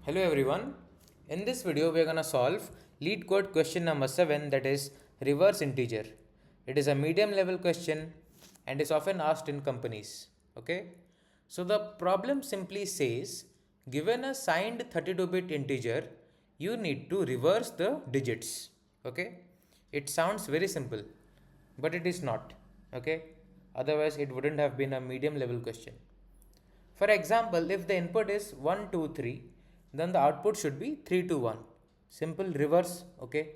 Hello everyone. In this video we are going to solve LeetCode question number 7, that is reverse integer. It is a medium level question and is often asked in companies. Okay. So the problem simply says, given a signed 32-bit integer, you need to reverse the digits. Okay. It sounds very simple, but it is not. Okay. Otherwise it wouldn't have been a medium level question. For example, if the input is 1, 2, 3, then the output should be 3, 2, 1. Simple reverse, okay.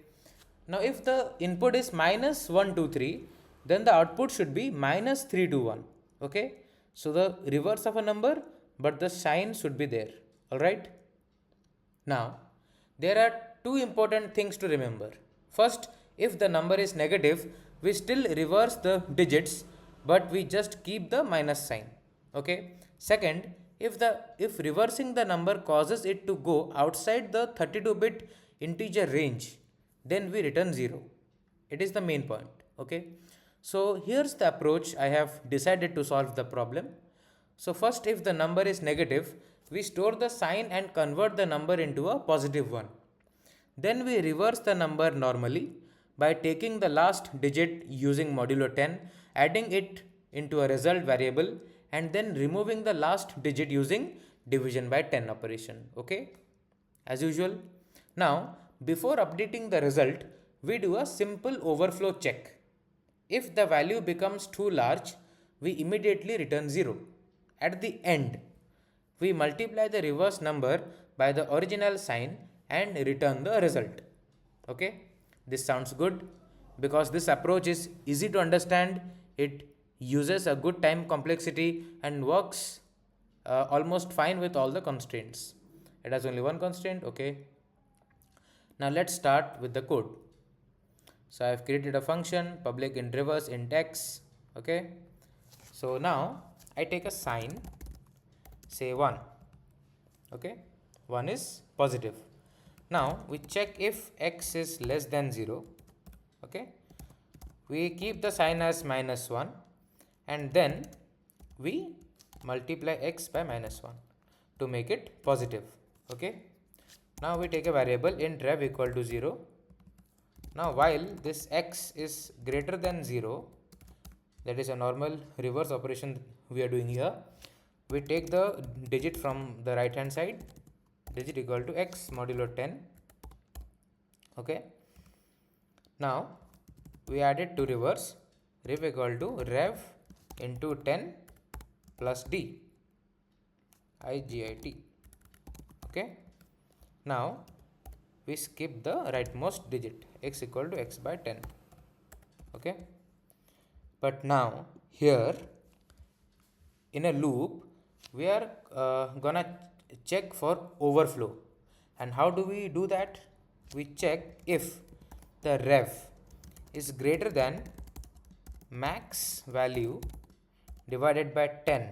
Now if the input is minus 1, 2, 3, then the output should be minus 3, 2, 1, okay. So the reverse of a number, but the sign should be there, alright. Now, there are two important things to remember. First, if the number is negative, we still reverse the digits, but we just keep the minus sign. Okay. Second, if reversing the number causes it to go outside the 32-bit integer range, then we return 0. It is the main point. Okay. So here's the approach I have decided to solve the problem. So first, if the number is negative, we store the sign and convert the number into a positive one. Then we reverse the number normally by taking the last digit using modulo 10, adding it into a result variable, and then removing the last digit using division by 10 operation. Okay, as usual. Now, before updating the result, we do a simple overflow check. If the value becomes too large, we immediately return 0. At the end, we multiply the reverse number by the original sign and return the result. Okay, this sounds good because this approach is easy to understand. It uses a good time complexity and works almost fine with all the constraints. It has only one constraint. Okay, now let's start with the code. So I have created a function public int reverse int x. Okay, so now I take a sign, say 1. Okay, 1 is positive. Now we check if x is less than 0. Okay, we keep the sign as minus 1 and then we multiply x by minus 1 to make it positive. Okay, now we take a variable int rev equal to 0. Now while this x is greater than 0, that is a normal reverse operation we are doing here, we take the digit from the right hand side, digit equal to x modulo 10. Okay, now we add it to reverse, rev equal to rev into 10 plus d igit. Okay, now we skip the rightmost digit, x equal to x by 10. Okay, but now here in a loop we are gonna check for overflow. And how do we do that? We check if the rev is greater than max value divided by 10.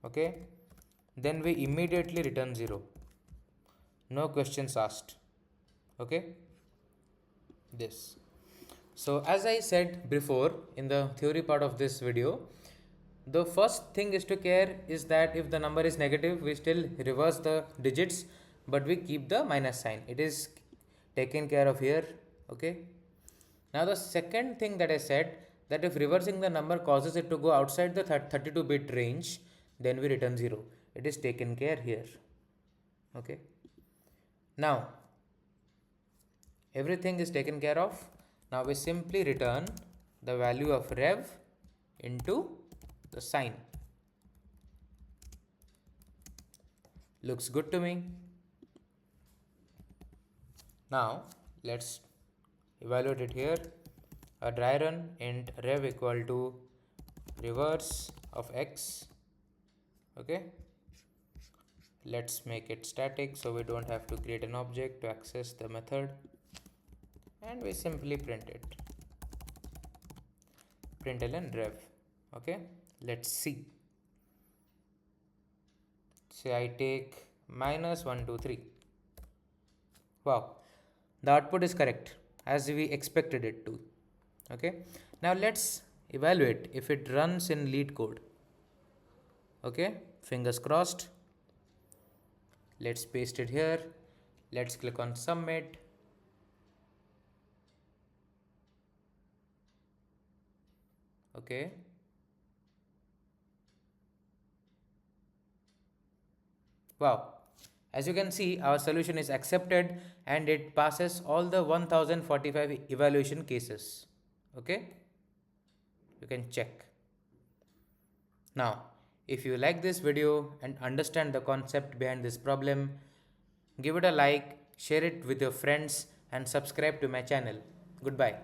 Okay, then we immediately return 0. No questions asked. Okay, this. So as I said before in the theory part of this video, the first thing is to care is that if the number is negative, we still reverse the digits, but we keep the minus sign. It is taken care of here. Okay, now the second thing that I said, that if reversing the number causes it to go outside the 32-bit range, then we return 0. It is taken care here. Okay, now everything is taken care of. Now we simply return the value of rev into the sign. Looks good to me. Now let's evaluate it here. A dry run int rev equal to reverse of x. Okay, let's make it static so we don't have to create an object to access the method, and we simply print it, println rev. Okay, let's see. Say I take minus 1, 2, 3. Wow, the output is correct as we expected it to. Okay, now let's evaluate if it runs in LeetCode. Okay, fingers crossed. Let's paste it here. Let's click on submit. Okay. Wow. As you can see, our solution is accepted and it passes all the 1045 evaluation cases. Okay. You can check. Now, if you like this video and understand the concept behind this problem, give it a like, share it with your friends and subscribe to my channel. Goodbye.